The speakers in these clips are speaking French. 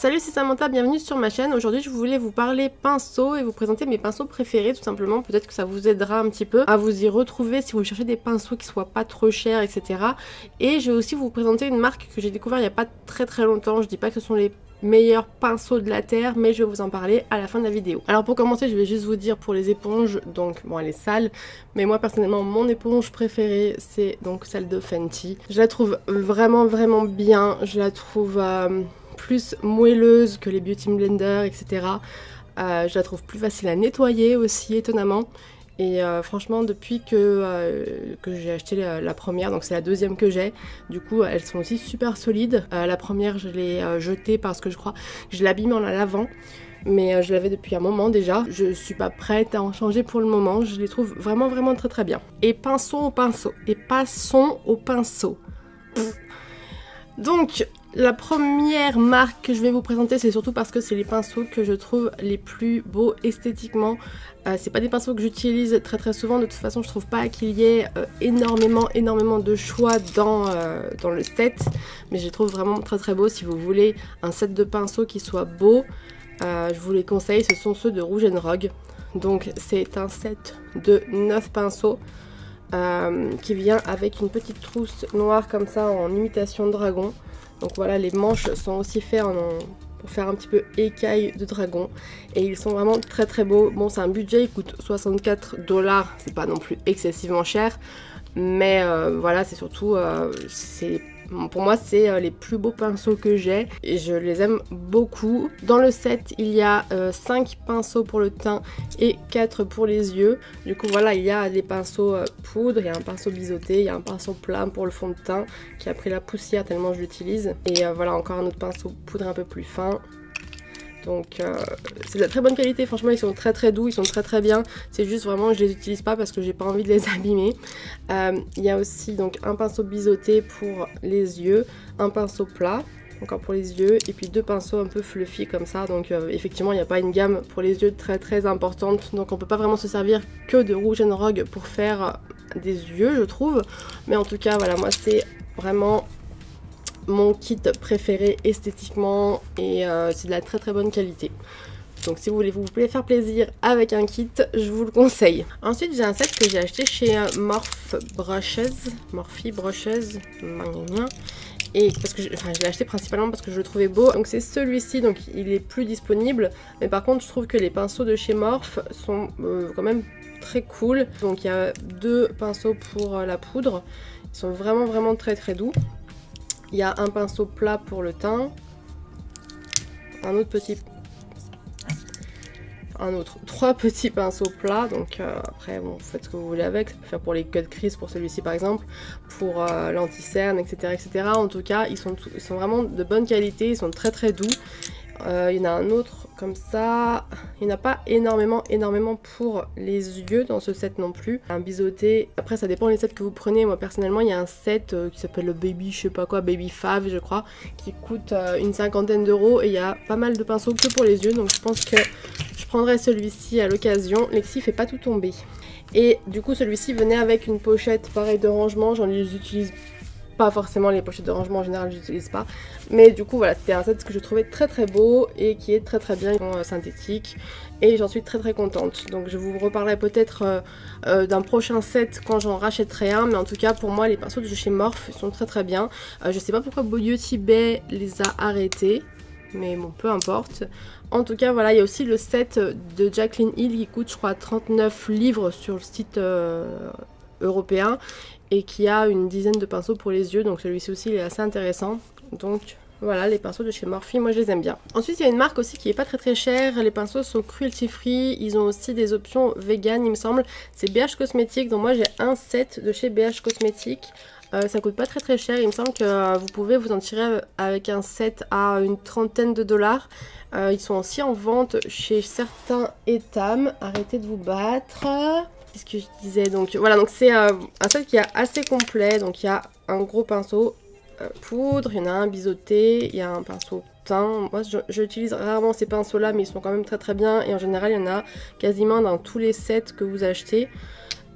Salut, c'est Samantha, bienvenue sur ma chaîne. Aujourd'hui je voulais vous parler pinceaux et vous présenter mes pinceaux préférés tout simplement. Peut-être que ça vous aidera un petit peu à vous y retrouver si vous cherchez des pinceaux qui soient pas trop chers, etc. Et je vais aussi vous présenter une marque que j'ai découvert il n'y a pas très longtemps. Je dis pas que ce sont les meilleurs pinceaux de la terre, mais je vais vous en parler à la fin de la vidéo. Alors pour commencer, je vais juste vous dire pour les éponges, donc bon elle est sale, mais moi personnellement mon éponge préférée c'est donc celle de Fenty. Je la trouve vraiment bien, je la trouve plus moelleuse que les Beauty Blender, etc. Je la trouve plus facile à nettoyer aussi étonnamment. Et franchement depuis que j'ai acheté la première, donc c'est la deuxième que j'ai, du coup elles sont aussi super solides. La première je l'ai jetée parce que je crois que je l'abîme en la lavant, mais je l'avais depuis un moment déjà. Je suis pas prête à en changer pour le moment, je les trouve vraiment très bien. Et pinceau au pinceau, et passons au pinceau. Donc la première marque que je vais vous présenter, c'est surtout parce que c'est les pinceaux que je trouve les plus beaux esthétiquement. C'est pas des pinceaux que j'utilise très souvent, de toute façon je trouve pas qu'il y ait énormément de choix dans le set, mais je les trouve vraiment très beaux. Si vous voulez un set de pinceaux qui soit beau, je vous les conseille, ce sont ceux de Rouge & Rogue. Donc c'est un set de 9 pinceaux qui vient avec une petite trousse noire comme ça en imitation de dragon. Donc voilà, les manches sont aussi faites pour faire un petit peu écaille de dragon. Et ils sont vraiment très beaux. Bon, c'est un budget, il coûte 64 $, c'est pas non plus excessivement cher. Mais voilà, c'est surtout, pour moi c'est les plus beaux pinceaux que j'ai et je les aime beaucoup. Dans le set il y a 5 pinceaux pour le teint et 4 pour les yeux. Du coup voilà, il y a des pinceaux poudre, il y a un pinceau biseauté, il y a un pinceau plat pour le fond de teint qui a pris la poussière tellement je l'utilise. Et voilà, encore un autre pinceau poudre un peu plus fin. Donc c'est de la très bonne qualité, franchement ils sont très doux, ils sont très bien. C'est juste vraiment je les utilise pas parce que j'ai pas envie de les abîmer. Il y a aussi donc un pinceau biseauté pour les yeux, un pinceau plat encore pour les yeux et puis 2 pinceaux un peu fluffy comme ça. Donc effectivement il n'y a pas une gamme pour les yeux très importante, donc on peut pas vraiment se servir que de Rouge & Rogue pour faire des yeux je trouve. Mais en tout cas voilà, moi c'est vraiment mon kit préféré esthétiquement et c'est de la très bonne qualité. Donc si vous voulez vous faire plaisir avec un kit, je vous le conseille. Ensuite j'ai un set que j'ai acheté chez Morphe Brushes, et parce que je l'ai acheté principalement parce que je le trouvais beau. Donc c'est celui-ci, donc il est plus disponible, mais par contre je trouve que les pinceaux de chez Morphe sont quand même très cool. Donc il y a 2 pinceaux pour la poudre, ils sont vraiment très doux. Il y a un pinceau plat pour le teint, trois petits pinceaux plats. Donc après bon, vous faites ce que vous voulez avec, ça peut faire pour les cut crease pour celui-ci par exemple, pour l'anti-cerne, etc. En tout cas ils sont vraiment de bonne qualité, ils sont très doux. Il y en a un autre comme ça, il n'y en a pas énormément pour les yeux dans ce set non plus. Un biseauté, après ça dépend des sets que vous prenez. Moi personnellement il y a un set qui s'appelle le Baby, je sais pas quoi, Baby Fave je crois, qui coûte une 50aine d'euros et il y a pas mal de pinceaux que pour les yeux, donc je pense que je prendrai celui-ci à l'occasion. Lexi fait pas tout tomber. Et du coup celui-ci venait avec une pochette pareil de rangement, j'en utilise pas forcément, les pochettes de rangement en général j'utilise pas, mais du coup voilà, c'était un set que je trouvais très beau et qui est très bien, synthétique, et j'en suis très contente. Donc je vous reparlerai peut-être d'un prochain set quand j'en rachèterai un, mais en tout cas pour moi les pinceaux de chez Morphe sont très bien. Je sais pas pourquoi Beauty Bay les a arrêtés, mais bon peu importe. En tout cas voilà, il y a aussi le set de Jaclyn Hill qui coûte je crois 39 livres sur le site européen et qui a une dizaine de pinceaux pour les yeux, donc celui-ci aussi il est assez intéressant. Donc voilà les pinceaux de chez Morphe, moi je les aime bien. Ensuite il y a une marque aussi qui est pas très chère, les pinceaux sont cruelty free, ils ont aussi des options vegan il me semble, c'est BH Cosmetics. Donc moi j'ai un set de chez BH Cosmetics. Ça coûte pas très cher, il me semble que vous pouvez vous en tirer avec un set à une 30aine de $. Ils sont aussi en vente chez certains Etam. Arrêtez de vous battre. Qu'est-ce que je disais? Donc voilà, donc c'est un set qui est assez complet. Donc il y a un gros pinceau poudre, il y en a un biseauté, il y a un pinceau teint. Moi j'utilise rarement ces pinceaux là, mais ils sont quand même très bien. Et en général il y en a quasiment dans tous les sets que vous achetez.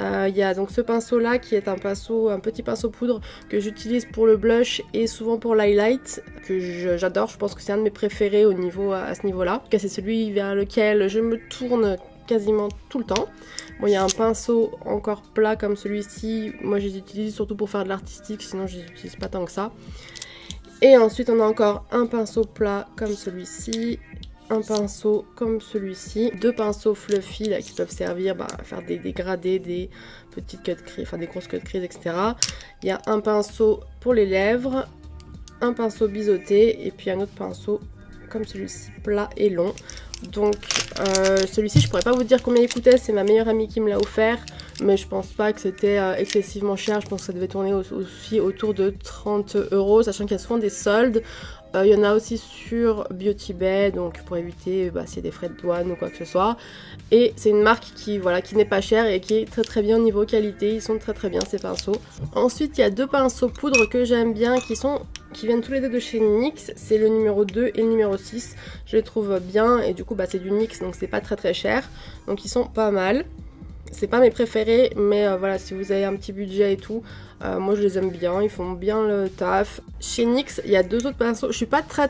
Il y a donc ce pinceau là qui est un petit pinceau poudre que j'utilise pour le blush et souvent pour l'highlight, que j'adore. Je pense que c'est un de mes préférés au niveau à ce niveau là. C'est celui vers lequel je me tourne quasiment tout le temps. Bon, il y a un pinceau encore plat comme celui-ci, moi je les utilise surtout pour faire de l'artistique, sinon je les utilise pas tant que ça. Et ensuite on a encore un pinceau plat comme celui-ci, un pinceau comme celui-ci, deux pinceaux fluffy là, qui peuvent servir à faire des dégradés, des petites cut crease, enfin des grosses cut crease, etc. Il y a un pinceau pour les lèvres, un pinceau biseauté et puis un autre pinceau comme celui-ci plat et long. Donc celui-ci je pourrais pas vous dire combien il coûtait, c'est ma meilleure amie qui me l'a offert, mais je pense pas que c'était excessivement cher. Je pense que ça devait tourner aussi autour de 30 €, sachant qu'il y a souvent des soldes. Il y en a aussi sur Beauty Bay, donc pour éviter s'il y a des frais de douane ou quoi que ce soit. Et c'est une marque qui n'est pas chère et qui est très bien au niveau qualité. Ils sont très bien ces pinceaux. Ensuite il y a deux pinceaux poudre que j'aime bien qui viennent tous les deux de chez NYX. C'est le numéro 2 et le numéro 6. Je les trouve bien et du coup c'est du NYX, donc c'est pas très cher. Donc ils sont pas mal. C'est pas mes préférés, mais voilà, si vous avez un petit budget et tout, moi je les aime bien, ils font bien le taf. Chez NYX, il y a deux autres pinceaux. Je suis pas très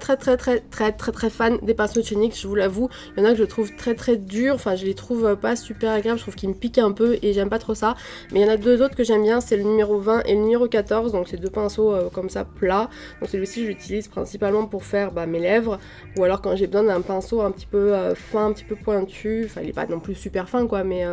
fan des pinceaux de chez NYX, je vous l'avoue. Il y en a que je trouve très durs, enfin je les trouve pas super agréables, je trouve qu'ils me piquent un peu et j'aime pas trop ça. Mais il y en a deux autres que j'aime bien, c'est le numéro 20 et le numéro 14, donc c'est deux pinceaux comme ça plats. Donc celui-ci je l'utilise principalement pour faire mes lèvres, ou alors quand j'ai besoin d'un pinceau un petit peu fin, un petit peu pointu. Enfin il est pas non plus super fin quoi, mais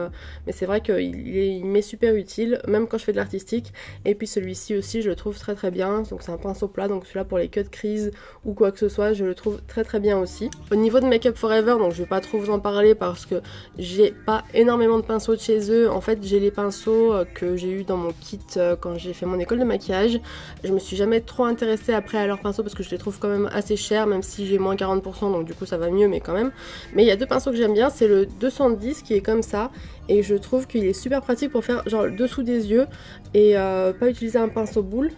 c'est vrai qu'il m'est super utile, même quand je fais de l'artistique. Et puis celui-ci aussi je le trouve très bien, donc c'est un pinceau plat, donc celui-là pour les cut crease ou quoi que ce soit, je le trouve très bien aussi. Au niveau de Make Up For Ever, donc je vais pas trop vous en parler parce que j'ai pas énormément de pinceaux de chez eux. En fait j'ai les pinceaux que j'ai eu dans mon kit quand j'ai fait mon école de maquillage. Je me suis jamais trop intéressée après à leurs pinceaux parce que je les trouve quand même assez chers, même si j'ai moins 40%, donc du coup ça va mieux, mais quand même. Mais il y a deux pinceaux que j'aime bien, c'est le 210 qui est comme ça, et je trouve qu'il est super pratique pour faire genre le dessous des yeux et pas utiliser un pinceau boule.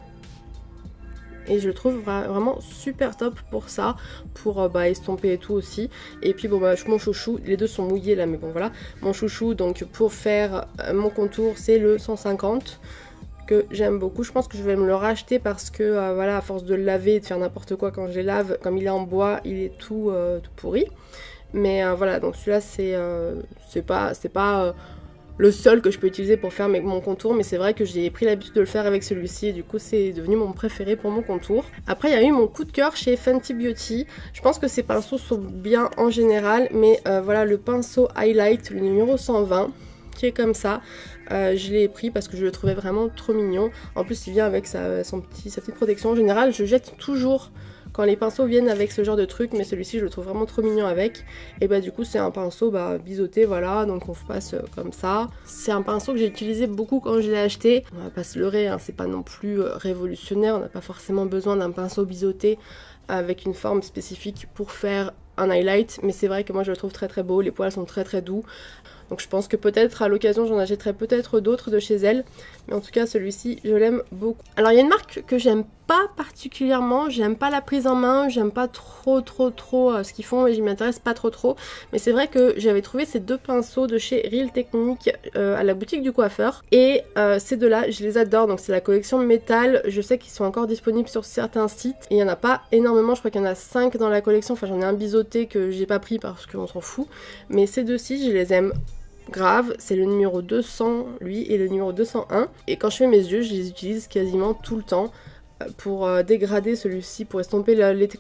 Et je le trouve vraiment super top pour ça, pour estomper et tout aussi. Et puis bon mon chouchou, les deux sont mouillés là, mais bon voilà, mon chouchou donc pour faire mon contour c'est le 150 que j'aime beaucoup. Je pense que je vais me le racheter parce que voilà, à force de le laver et de faire n'importe quoi quand je les lave, comme il est en bois, il est tout pourri. Mais voilà, donc celui-là c'est pas le seul que je peux utiliser pour faire mon contour, mais c'est vrai que j'ai pris l'habitude de le faire avec celui-ci et du coup c'est devenu mon préféré pour mon contour. Après il y a eu mon coup de cœur chez Fenty Beauty. Je pense que ces pinceaux sont bien en général, mais voilà, le pinceau highlight, le numéro 120, qui est comme ça, je l'ai pris parce que je le trouvais vraiment trop mignon. En plus il vient avec sa petite protection. En général je jette toujours quand les pinceaux viennent avec ce genre de truc, mais celui-ci je le trouve vraiment trop mignon avec. Et du coup c'est un pinceau biseauté, voilà, donc on passe comme ça. C'est un pinceau que j'ai utilisé beaucoup quand je l'ai acheté. On va pas se leurrer, hein, c'est pas non plus révolutionnaire, on n'a pas forcément besoin d'un pinceau biseauté avec une forme spécifique pour faire un highlight, mais c'est vrai que moi je le trouve très beau, les poils sont très doux. Donc je pense que peut-être à l'occasion j'en achèterai peut-être d'autres de chez elle. Mais en tout cas celui-ci je l'aime beaucoup. Alors il y a une marque que j'aime pas particulièrement, j'aime pas la prise en main, j'aime pas trop ce qu'ils font et j'y m'intéresse pas trop. Mais c'est vrai que j'avais trouvé ces deux pinceaux de chez Real Technique à la boutique du coiffeur. Et ces deux-là je les adore, donc c'est la collection métal. Je sais qu'ils sont encore disponibles sur certains sites. Et il y en a pas énormément, je crois qu'il y en a 5 dans la collection. Enfin j'en ai un biseauté que j'ai pas pris parce qu'on s'en fout. Mais ces deux-ci je les aime grave, c'est le numéro 200 lui et le numéro 201, et quand je fais mes yeux je les utilise quasiment tout le temps pour dégrader. Celui-ci pour estomper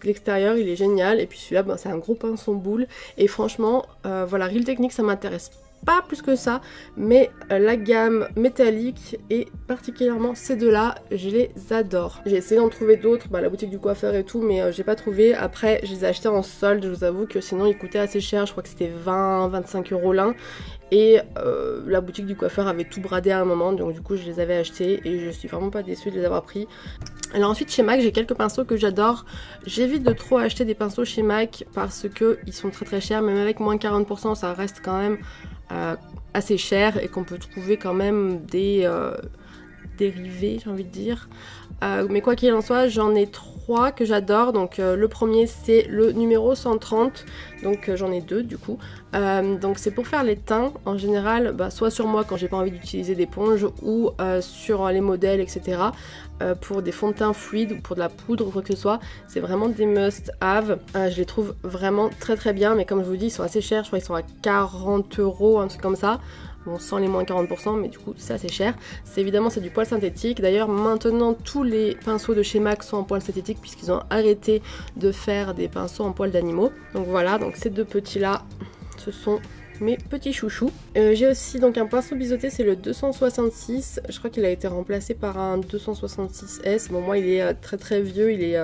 l'extérieur, il est génial, et puis celui-là c'est un gros pinceau boule et franchement voilà, Real Technique ça m'intéresse pas plus que ça, mais la gamme métallique et particulièrement ces deux-là, je les adore. J'ai essayé d'en trouver d'autres, la boutique du coiffeur et tout, mais j'ai pas trouvé. Après, je les ai achetés en solde, je vous avoue que sinon ils coûtaient assez cher, je crois que c'était 20-25 € l'un. Et la boutique du coiffeur avait tout bradé à un moment, donc du coup je les avais achetés et je suis vraiment pas déçue de les avoir pris. Alors ensuite chez MAC j'ai quelques pinceaux que j'adore. J'évite de trop acheter des pinceaux chez MAC parce que ils sont très chers, même avec moins 40% ça reste quand même assez cher, et qu'on peut trouver quand même des dérivé, j'ai envie de dire. Mais quoi qu'il en soit, j'en ai 3 que j'adore. Donc le premier c'est le numéro 130, donc j'en ai 2 du coup. Donc c'est pour faire les teints en général, soit sur moi quand j'ai pas envie d'utiliser d'éponge, ou sur les modèles, etc. Pour des fonds de teint fluides ou pour de la poudre ou quoi que ce soit, c'est vraiment des must-have. Je les trouve vraiment très très bien, mais comme je vous dis, ils sont assez chers, je crois qu'ils sont à 40 €, un truc comme ça. Bon, sans les moins 40%, mais du coup c'est assez cher. C'est évidemment c'est du poil synthétique. D'ailleurs maintenant tous les pinceaux de chez MAC sont en poil synthétique puisqu'ils ont arrêté de faire des pinceaux en poil d'animaux. Donc voilà, donc ces 2 petits là, ce sont mes petits chouchous. J'ai aussi donc un pinceau biseauté, c'est le 266. Je crois qu'il a été remplacé par un 266S. Bon, moi il est très très vieux, il est...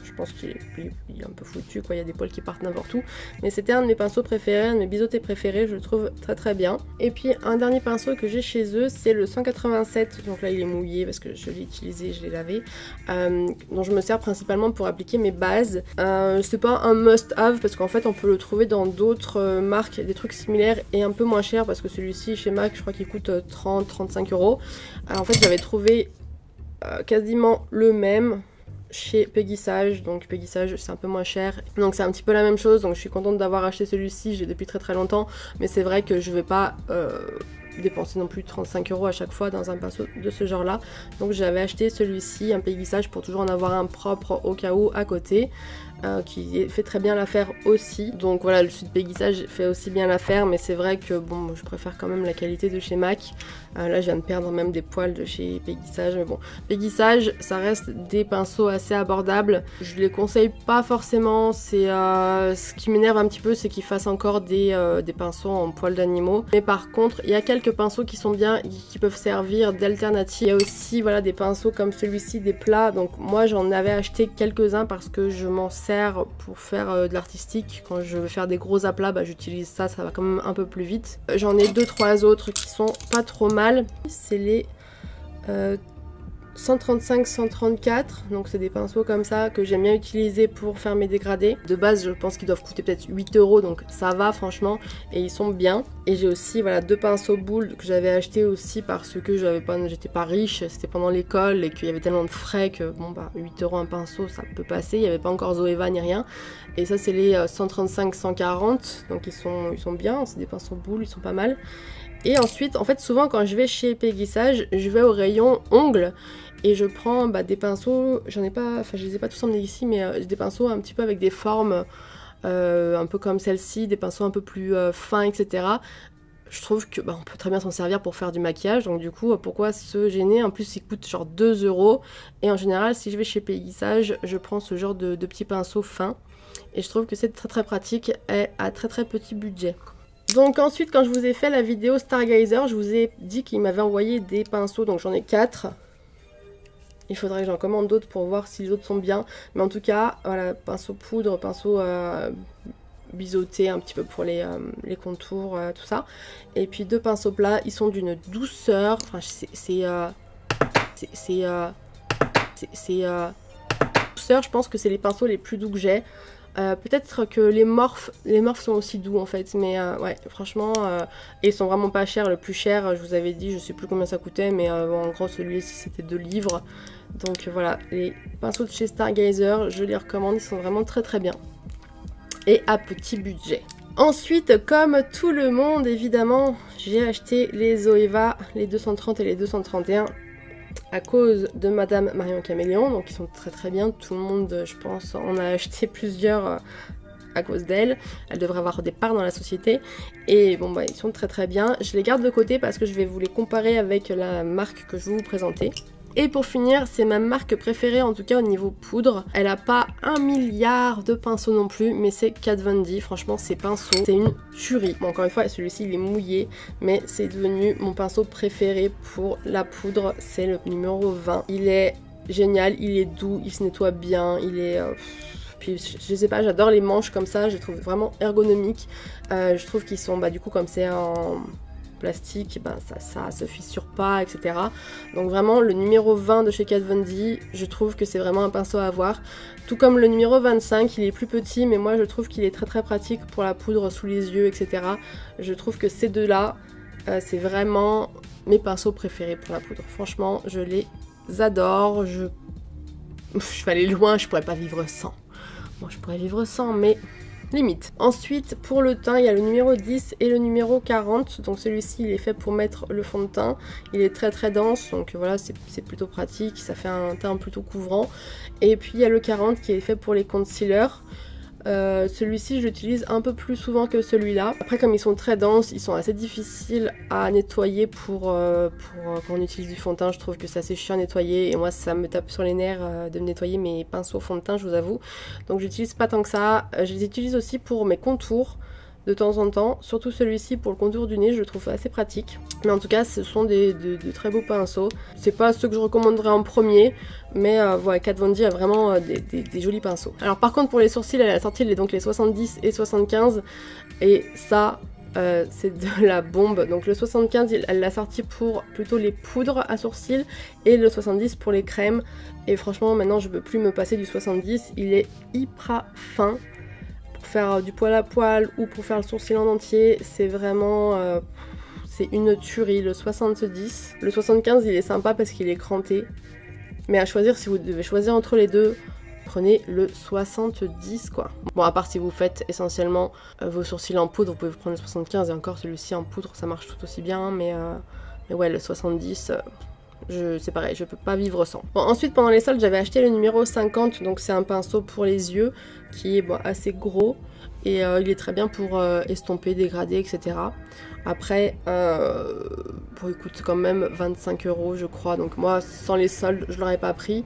je pense qu'il est un peu foutu, quoi. Il y a des poils qui partent n'importe où. Mais c'était un de mes pinceaux préférés, un de mes biseautés préférés, je le trouve très très bien. Et puis un dernier pinceau que j'ai chez eux, c'est le 187. Donc là il est mouillé parce que je l'ai utilisé, je l'ai lavé. Dont je me sers principalement pour appliquer mes bases. C'est pas un must-have parce qu'en fait on peut le trouver dans d'autres marques, des trucs similaires et un peu moins cher, parce que celui-ci chez MAC je crois qu'il coûte 30-35 €. En fait j'avais trouvé quasiment le même chez Peggy Sage, donc Peggy Sage c'est un peu moins cher, donc c'est un petit peu la même chose. Donc je suis contente d'avoir acheté celui-ci, j'ai depuis très très longtemps, mais c'est vrai que je vais pas dépenser non plus 35 € à chaque fois dans un pinceau de ce genre là. Donc j'avais acheté celui-ci, un Peggy Sage, pour toujours en avoir un propre au cas où à côté, qui fait très bien l'affaire aussi. Donc voilà, le sud Peggy Sage fait aussi bien l'affaire, mais c'est vrai que bon, je préfère quand même la qualité de chez MAC. Là je viens de perdre même des poils de chez Peggy Sage, mais bon, Peggy Sage ça reste des pinceaux assez abordables. Je les conseille pas forcément, c'est ce qui m'énerve un petit peu, c'est qu'ils fassent encore des pinceaux en poils d'animaux. Mais par contre, il y a quelques pinceaux qui sont bien, qui peuvent servir d'alternative. Il y a aussi voilà des pinceaux comme celui-ci, des plats. Donc moi j'en avais acheté quelques-uns parce que je m'en sers pour faire de l'artistique. Quand je veux faire des gros aplats, j'utilise ça, ça va quand même un peu plus vite. J'en ai 2-3 autres qui sont pas trop mal. C'est les 135-134, donc c'est des pinceaux comme ça que j'aime bien utiliser pour faire mes dégradés. De base je pense qu'ils doivent coûter peut-être 8 €, donc ça va franchement, et ils sont bien. Et j'ai aussi voilà 2 pinceaux boules que j'avais acheté aussi parce que j'étais pas riche, c'était pendant l'école et qu'il y avait tellement de frais que bon 8 € un pinceau ça peut passer, il n'y avait pas encore Zoeva ni rien. Et ça c'est les 135-140, donc ils sont bien, c'est des pinceaux boules, ils sont pas mal. Et ensuite, en fait, souvent quand je vais chez Peggy Sage, je vais au rayon ongles et je prends des pinceaux, j'en ai pas, enfin je les ai pas tous emmenés ici, mais des pinceaux un petit peu avec des formes un peu comme celle-ci, des pinceaux un peu plus fins, etc. Je trouve que on peut très bien s'en servir pour faire du maquillage, donc du coup pourquoi se gêner? En plus ils coûtent genre 2 €, et en général si je vais chez Peggy Sage, je prends ce genre de petits pinceaux fins, et je trouve que c'est très très pratique et à très très petit budget. Donc ensuite, quand je vous ai fait la vidéo Stargazer, je vous ai dit qu'il m'avait envoyé des pinceaux, donc j'en ai 4. Il faudrait que j'en commande d'autres pour voir si les autres sont bien. Mais en tout cas, voilà, pinceau poudre, pinceau biseauté un petit peu pour les contours, tout ça. Et puis 2 pinceaux plats, ils sont d'une douceur, enfin douceur, je pense que c'est les pinceaux les plus doux que j'ai. Peut-être que les morphes sont aussi doux en fait, mais ouais franchement ils sont vraiment pas chers. Le plus cher, je vous avais dit, je sais plus combien ça coûtait, mais en gros celui-ci c'était 2 livres. Donc voilà, les pinceaux de chez Stargazer, je les recommande, ils sont vraiment très très bien et à petit budget. Ensuite, comme tout le monde évidemment, j'ai acheté les Zoeva, les 230 et les 231 à cause de Madame Marion Caméléon, donc ils sont très très bien. Tout le monde, je pense, en a acheté plusieurs à cause d'elle. Elle devrait avoir des parts dans la société, et bon ils sont très très bien. Je les garde de côté parce que je vais vous les comparer avec la marque que je vais vous présenter. Et pour finir, c'est ma marque préférée, en tout cas au niveau poudre. Elle a pas 1 milliard de pinceaux non plus, mais c'est Kat Von D. Franchement, ces pinceaux, c'est une tuerie. Bon, encore une fois, celui-ci, il est mouillé, mais c'est devenu mon pinceau préféré pour la poudre. C'est le numéro 20. Il est génial, il est doux, il se nettoie bien, il est... Puis je sais pas, j'adore les manches comme ça, je les trouve vraiment ergonomiques. Je trouve qu'ils sont, du coup, comme c'est en plastique, ça se fissure pas, etc. Donc vraiment le numéro 20 de chez Kat Von D, je trouve que c'est vraiment un pinceau à avoir. Tout comme le numéro 25, il est plus petit, mais moi je trouve qu'il est très très pratique pour la poudre sous les yeux, etc. Je trouve que ces deux-là, c'est vraiment mes pinceaux préférés pour la poudre. Franchement, je les adore. Je vais aller loin, je pourrais pas vivre sans. Moi, je pourrais vivre sans, mais limite. Ensuite, pour le teint, il y a le numéro 10 et le numéro 40. Donc celui-ci, il est fait pour mettre le fond de teint. Il est très très dense, donc voilà, c'est plutôt pratique. Ça fait un teint plutôt couvrant. Et puis, il y a le 40 qui est fait pour les concealers. Celui-ci je l'utilise un peu plus souvent que celui-là. Après comme ils sont très denses, ils sont assez difficiles à nettoyer pour quand on utilise du fond de teint. Je trouve que c'est assez chiant à nettoyer et moi ça me tape sur les nerfs de me nettoyer mes pinceaux fond de teint, je vous avoue. Donc j'utilise pas tant que ça. Je les utilise aussi pour mes contours de temps en temps, surtout celui-ci pour le contour du nez, je le trouve assez pratique. Mais en tout cas, ce sont de très beaux pinceaux. C'est pas ceux que je recommanderais en premier, mais voilà, Kat Von D a vraiment des jolis pinceaux. Alors par contre, pour les sourcils, elle a sorti donc les 70 et 75, et ça, c'est de la bombe. Donc le 75, elle l'a sorti pour plutôt les poudres à sourcils, et le 70 pour les crèmes. Et franchement, maintenant, je peux plus me passer du 70, il est hyper fin. Faire du poil à poil ou pour faire le sourcil en entier, c'est vraiment c'est une tuerie. Le 70, le 75 il est sympa parce qu'il est cranté, mais à choisir, si vous devez choisir entre les deux, prenez le 70 quoi. Bon, à part si vous faites essentiellement vos sourcils en poudre, vous pouvez prendre le 75, et encore celui-ci en poudre ça marche tout aussi bien, mais ouais, le 70 c'est pareil, je peux pas vivre sans. Bon, ensuite pendant les soldes j'avais acheté le numéro 50, donc c'est un pinceau pour les yeux qui est assez gros et il est très bien pour estomper, dégrader, etc. Après, il coûte quand même 25 € je crois, donc moi sans les soldes je l'aurais pas pris.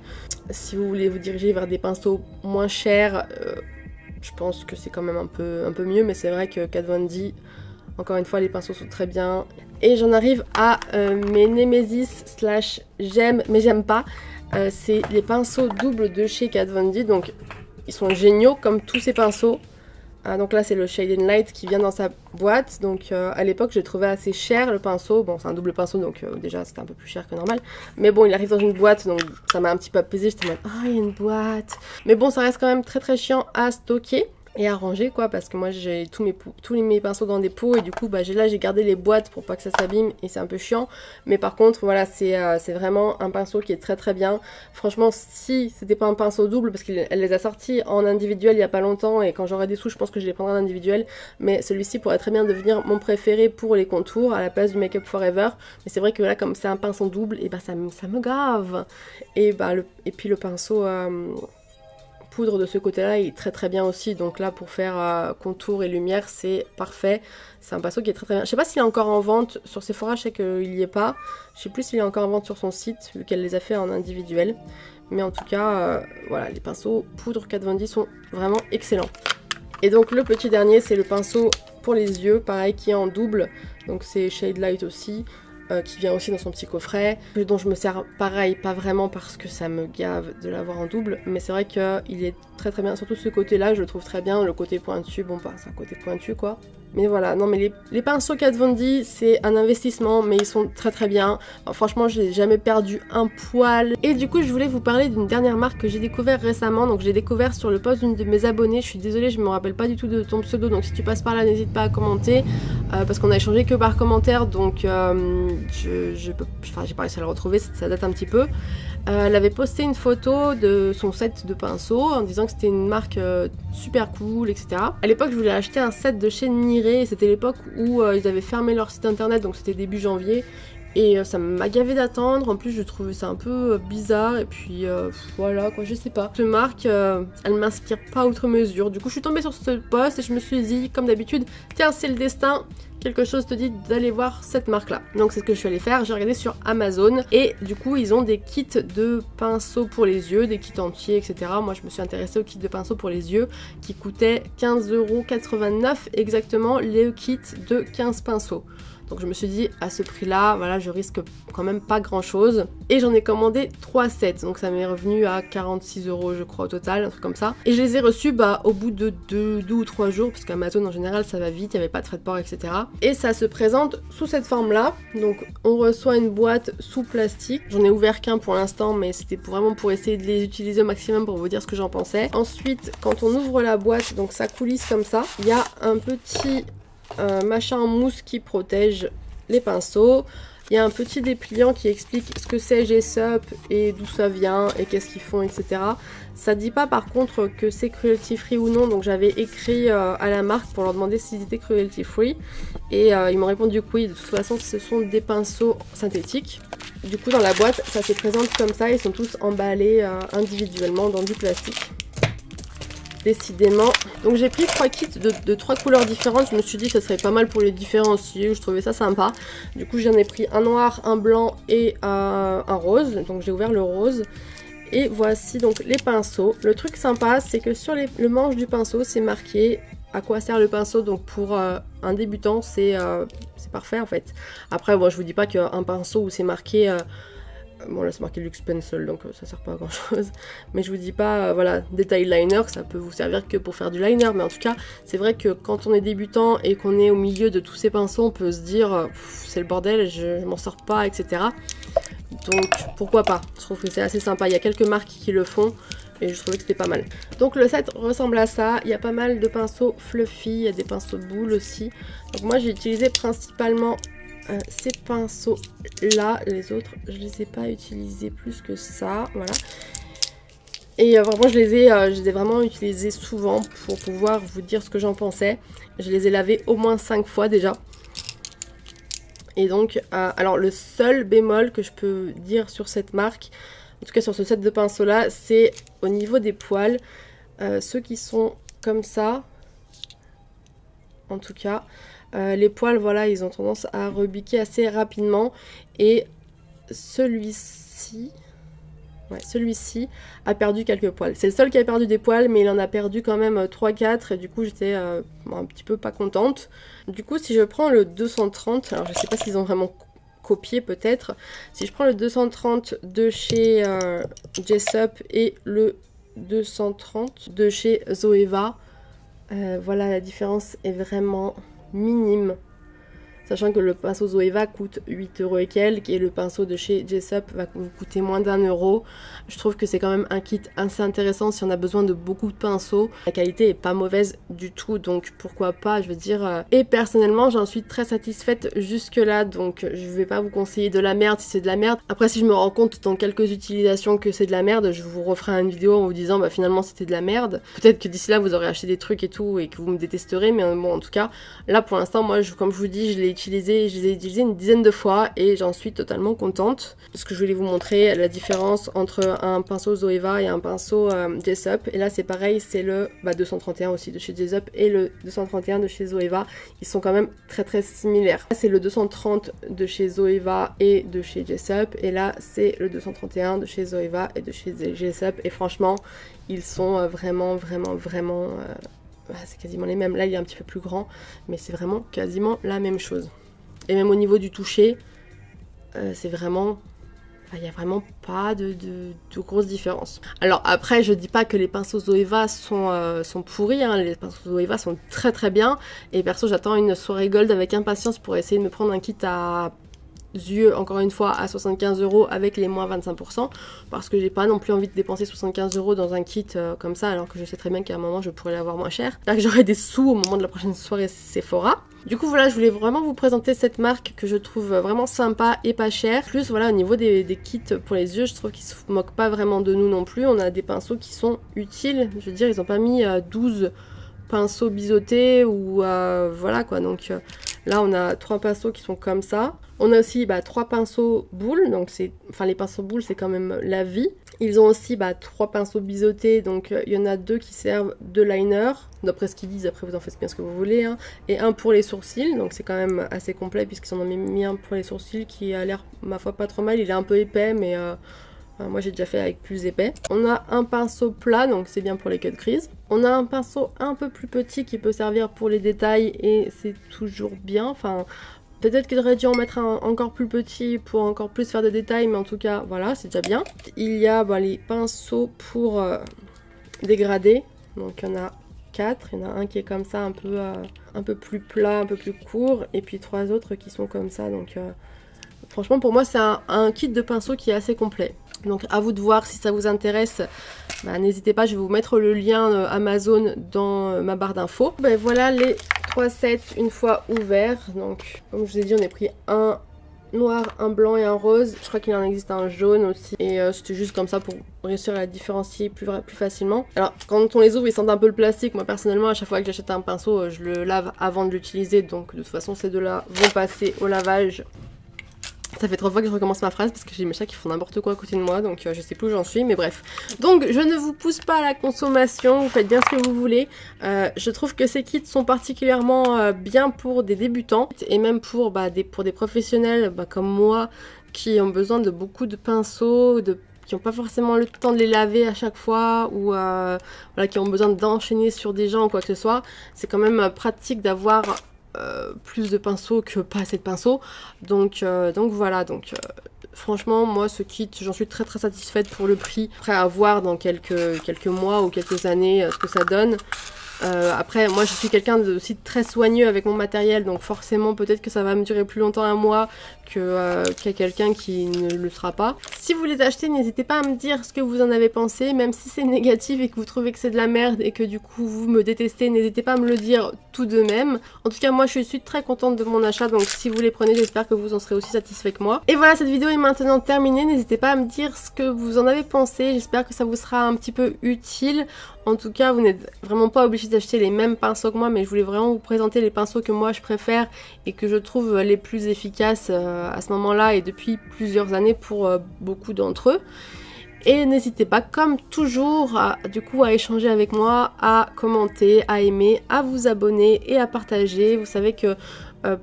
Si vous voulez vous diriger vers des pinceaux moins chers, je pense que c'est quand même un peu mieux, mais c'est vrai que Kat Von D, encore une fois, les pinceaux sont très bien. Et j'en arrive à mes Nemesis / j'aime mais j'aime pas. C'est les pinceaux doubles de chez Kat Von D. Donc ils sont géniaux comme tous ces pinceaux. Donc là c'est le Shade and Light qui vient dans sa boîte. Donc à l'époque je le trouvais assez cher le pinceau. Bon, c'est un double pinceau donc déjà c'était un peu plus cher que normal. Mais bon, il arrive dans une boîte donc ça m'a un petit peu apaisé. J'étais en mode ah, il y a une boîte. Mais bon, ça reste quand même très très chiant à stocker et à ranger quoi, parce que moi j'ai tous mes pinceaux dans des pots et du coup j'ai gardé les boîtes pour pas que ça s'abîme et c'est un peu chiant. Mais par contre voilà, c'est vraiment un pinceau qui est très très bien. Franchement, si c'était pas un pinceau double, parce qu'elle les a sortis en individuel il y a pas longtemps et quand j'aurai des sous je pense que je les prendrai en individuel, mais celui-ci pourrait très bien devenir mon préféré pour les contours à la place du Make Up Forever. Mais c'est vrai que là comme c'est un pinceau double, et ça me gave. Et puis le pinceau poudre de ce côté-là, il est très très bien aussi. Donc là, pour faire contour et lumière, c'est parfait. C'est un pinceau qui est très très bien. Je sais pas s'il est encore en vente sur Sephora, je sais qu'il y est pas. Je sais plus s'il est encore en vente sur son site, vu qu'elle les a fait en individuel. Mais en tout cas, voilà, les pinceaux poudre Kat Von D sont vraiment excellents. Et donc le petit dernier, c'est le pinceau pour les yeux, pareil, qui est en double. Donc c'est Shade Light aussi. Qui vient aussi dans son petit coffret, dont je me sers pareil, pas vraiment parce que ça me gave de l'avoir en double, mais c'est vrai qu'il est très très bien, surtout ce côté là je le trouve très bien, le côté pointu, bon bah c'est un côté pointu quoi. Mais voilà, non mais les pinceaux Kat Von D c'est un investissement, mais ils sont très très bien. Alors, franchement je n'ai jamais perdu un poil. Et du coup je voulais vous parler d'une dernière marque que j'ai découvert récemment, donc je l'ai découvert sur le post d'une de mes abonnées. Je suis désolée, je me rappelle pas du tout de ton pseudo, donc si tu passes par là n'hésite pas à commenter, parce qu'on a échangé que par commentaire, donc j'ai pas réussi à le retrouver, ça date un petit peu. Elle avait posté une photo de son set de pinceaux en disant que c'était une marque super cool, etc. À l'époque je voulais acheter un set de chez Niré, c'était l'époque où ils avaient fermé leur site internet, donc c'était début janvier. Et ça m'a gavé d'attendre, en plus je trouvais ça un peu bizarre, et puis voilà quoi, je sais pas. Cette marque, elle m'inspire pas outre mesure, du coup je suis tombée sur ce post et je me suis dit, comme d'habitude, tiens c'est le destin, quelque chose te dit d'aller voir cette marque là. Donc c'est ce que je suis allée faire, j'ai regardé sur Amazon, et du coup ils ont des kits de pinceaux pour les yeux, des kits entiers, etc. Moi je me suis intéressée au kit de pinceaux pour les yeux, qui coûtait 15,89 € exactement, les kits de 15 pinceaux. Donc je me suis dit, à ce prix-là, voilà, je risque quand même pas grand-chose. Et j'en ai commandé 3 sets, donc ça m'est revenu à 46 € je crois au total, un truc comme ça. Et je les ai reçus au bout de 2 ou 3 jours, parce qu'Amazon en général ça va vite, il n'y avait pas de frais de port, etc. Et ça se présente sous cette forme-là. Donc on reçoit une boîte sous plastique. J'en ai ouvert qu'un pour l'instant, mais c'était vraiment pour essayer de les utiliser au maximum pour vous dire ce que j'en pensais. Ensuite, quand on ouvre la boîte, donc ça coulisse comme ça, il y a un petit machin en mousse qui protège les pinceaux. Il y a un petit dépliant qui explique ce que c'est Jessup et d'où ça vient et qu'est-ce qu'ils font, etc. Ça dit pas par contre que c'est cruelty free ou non, donc j'avais écrit à la marque pour leur demander s'ils étaient cruelty free et ils m'ont répondu que oui. De toute façon ce sont des pinceaux synthétiques. Du coup dans la boîte ça se présente comme ça, ils sont tous emballés individuellement dans du plastique. Décidément. Donc j'ai pris 3 kits de 3 couleurs différentes. Je me suis dit que ça serait pas mal pour les différencier. Je trouvais ça sympa. Du coup j'en ai pris un noir, un blanc et un rose. Donc j'ai ouvert le rose. Et voici donc les pinceaux. Le truc sympa c'est que sur le manche du pinceau c'est marqué à quoi sert le pinceau. Donc pour un débutant c'est parfait en fait. Après bon je vous dis pas qu'un pinceau où c'est marqué... bon là c'est marqué Luxe Pencil donc ça sert pas à grand chose, mais je vous dis pas voilà, détail liner, ça peut vous servir que pour faire du liner, mais en tout cas c'est vrai que quand on est débutant et qu'on est au milieu de tous ces pinceaux on peut se dire c'est le bordel, je m'en sors pas, etc. Donc pourquoi pas, je trouve que c'est assez sympa, il y a quelques marques qui le font et je trouvais que c'était pas mal. Donc le set ressemble à ça, il y a pas mal de pinceaux fluffy, il y a des pinceaux boules aussi. Donc moi j'ai utilisé principalement ces pinceaux là, les autres je les ai pas utilisés plus que ça, voilà. Et vraiment je les ai vraiment utilisés souvent pour pouvoir vous dire ce que j'en pensais. Je les ai lavés au moins 5 fois déjà. Et donc alors le seul bémol que je peux dire sur cette marque, en tout cas sur ce set de pinceaux là, c'est au niveau des poils, ceux qui sont comme ça en tout cas. Les poils, voilà, ils ont tendance à rebiquer assez rapidement. Et celui-ci, ouais, celui-ci a perdu quelques poils. C'est le seul qui a perdu des poils, mais il en a perdu quand même 3-4. Et du coup, j'étais un petit peu pas contente. Du coup, si je prends le 230, alors je sais pas s'ils ont vraiment copié peut-être. Si je prends le 230 de chez Jessup et le 230 de chez Zoeva, voilà, la différence est vraiment... minime, sachant que le pinceau Zoeva coûte 8 € et quelques et le pinceau de chez Jessup va vous coûter moins d'1 €. Je trouve que c'est quand même un kit assez intéressant si on a besoin de beaucoup de pinceaux. La qualité est pas mauvaise du tout, donc pourquoi pas, je veux dire. Et personnellement j'en suis très satisfaite jusque là, donc je vais pas vous conseiller de la merde si c'est de la merde. Après si je me rends compte dans quelques utilisations que c'est de la merde, je vous referai une vidéo en vous disant bah finalement c'était de la merde. Peut-être que d'ici là vous aurez acheté des trucs et tout et que vous me détesterez, mais bon en tout cas là pour l'instant moi comme je vous dis je les ai utilisés une dizaine de fois et j'en suis totalement contente. Parce que je voulais vous montrer la différence entre un pinceau Zoeva et un pinceau Jessup. Et là c'est pareil, c'est le 231 aussi de chez Jessup et le 231 de chez Zoeva. Ils sont quand même très similaires. Là c'est le 230 de chez Zoeva et de chez Jessup. Et là c'est le 231 de chez Zoeva et de chez Jessup. Et franchement ils sont vraiment c'est quasiment les mêmes. Là il est un petit peu plus grand, mais c'est vraiment quasiment la même chose. Et même au niveau du toucher, c'est vraiment... il n'y a vraiment pas de grosses différences. Alors après, je dis pas que les pinceaux Zoeva sont pourris, hein. Les pinceaux Zoeva sont très bien. Et perso, j'attends une soirée gold avec impatience pour essayer de me prendre un kit à yeux, encore une fois, à 75 € avec les moins 25%. Parce que j'ai pas non plus envie de dépenser 75 € dans un kit comme ça, alors que je sais très bien qu'à un moment, je pourrais l'avoir moins cher. Là, que j'aurai des sous au moment de la prochaine soirée Sephora. Du coup voilà, je voulais vraiment vous présenter cette marque que je trouve vraiment sympa et pas chère. Plus voilà, au niveau des kits pour les yeux, je trouve qu'ils se moquent pas vraiment de nous non plus. On a des pinceaux qui sont utiles, je veux dire, ils ont pas mis 12 pinceaux biseautés ou voilà quoi. Donc là on a 3 pinceaux qui sont comme ça. On a aussi 3 pinceaux boules, donc c'est, enfin les pinceaux boules c'est quand même la vie. Ils ont aussi 3 pinceaux biseautés, donc il y en a 2 qui servent de liner, d'après ce qu'ils disent, après vous en faites bien ce que vous voulez, hein. Et un pour les sourcils, donc c'est quand même assez complet puisqu'ils en ont mis un pour les sourcils qui a l'air, ma foi, pas trop mal. Il est un peu épais, mais moi j'ai déjà fait avec plus épais. On a un pinceau plat, donc c'est bien pour les cut crease. On a un pinceau un peu plus petit qui peut servir pour les détails et c'est toujours bien, enfin... Peut-être qu'il aurait dû en mettre un encore plus petit pour encore plus faire de détails, mais en tout cas, voilà, c'est déjà bien. Il y a les pinceaux pour dégrader, donc il y en a 4. Il y en a un qui est comme ça, un peu plus plat, un peu plus court, et puis 3 autres qui sont comme ça. Donc franchement, pour moi, c'est un kit de pinceaux qui est assez complet. Donc à vous de voir si ça vous intéresse. N'hésitez pas, je vais vous mettre le lien Amazon dans ma barre d'infos. Voilà les 3 sets une fois ouverts. Donc comme je vous ai dit, on a pris un noir, un blanc et un rose. Je crois qu'il en existe un jaune aussi. Et c'était juste comme ça pour réussir à la différencier plus facilement. Alors quand on les ouvre, ils sentent un peu le plastique. Moi personnellement, à chaque fois que j'achète un pinceau, je le lave avant de l'utiliser. Donc de toute façon, ces deux-là vont passer au lavage. Ça fait 3 fois que je recommence ma phrase parce que j'ai mes chats qui font n'importe quoi à côté de moi, donc je sais plus où j'en suis, mais bref. Donc je ne vous pousse pas à la consommation, vous faites bien ce que vous voulez. Je trouve que ces kits sont particulièrement bien pour des débutants et même pour des professionnels comme moi qui ont besoin de beaucoup de pinceaux, qui n'ont pas forcément le temps de les laver à chaque fois ou voilà, qui ont besoin d'enchaîner sur des gens ou quoi que ce soit. C'est quand même pratique d'avoir plus de pinceaux que pas assez de pinceaux, donc voilà, franchement moi ce kit j'en suis très satisfaite pour le prix. Après à voir dans quelques mois ou quelques années ce que ça donne. Après moi je suis quelqu'un de aussi très soigneux avec mon matériel, donc forcément peut-être que ça va me durer plus longtemps à moi qu'à quelqu'un qui ne le sera pas. Si vous les achetez, n'hésitez pas à me dire ce que vous en avez pensé, même si c'est négatif et que vous trouvez que c'est de la merde et que du coup vous me détestez, n'hésitez pas à me le dire tout de même. En tout cas moi je suis très contente de mon achat, donc si vous les prenez j'espère que vous en serez aussi satisfait que moi. Et voilà, cette vidéo est maintenant terminée, n'hésitez pas à me dire ce que vous en avez pensé, j'espère que ça vous sera un petit peu utile. En tout cas vous n'êtes vraiment pas obligé d'acheter les mêmes pinceaux que moi, mais je voulais vraiment vous présenter les pinceaux que moi je préfère et que je trouve les plus efficaces à ce moment-là et depuis plusieurs années pour beaucoup d'entre eux. Et n'hésitez pas, comme toujours, à échanger avec moi, à commenter, à aimer, à vous abonner et à partager. Vous savez que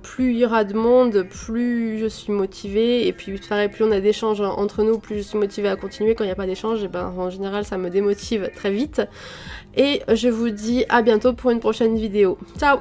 plus il y aura de monde, plus je suis motivée, et puis pareil, plus on a d'échanges entre nous, plus je suis motivée à continuer. Quand il n'y a pas d'échange, en général ça me démotive très vite. Et je vous dis à bientôt pour une prochaine vidéo. Ciao!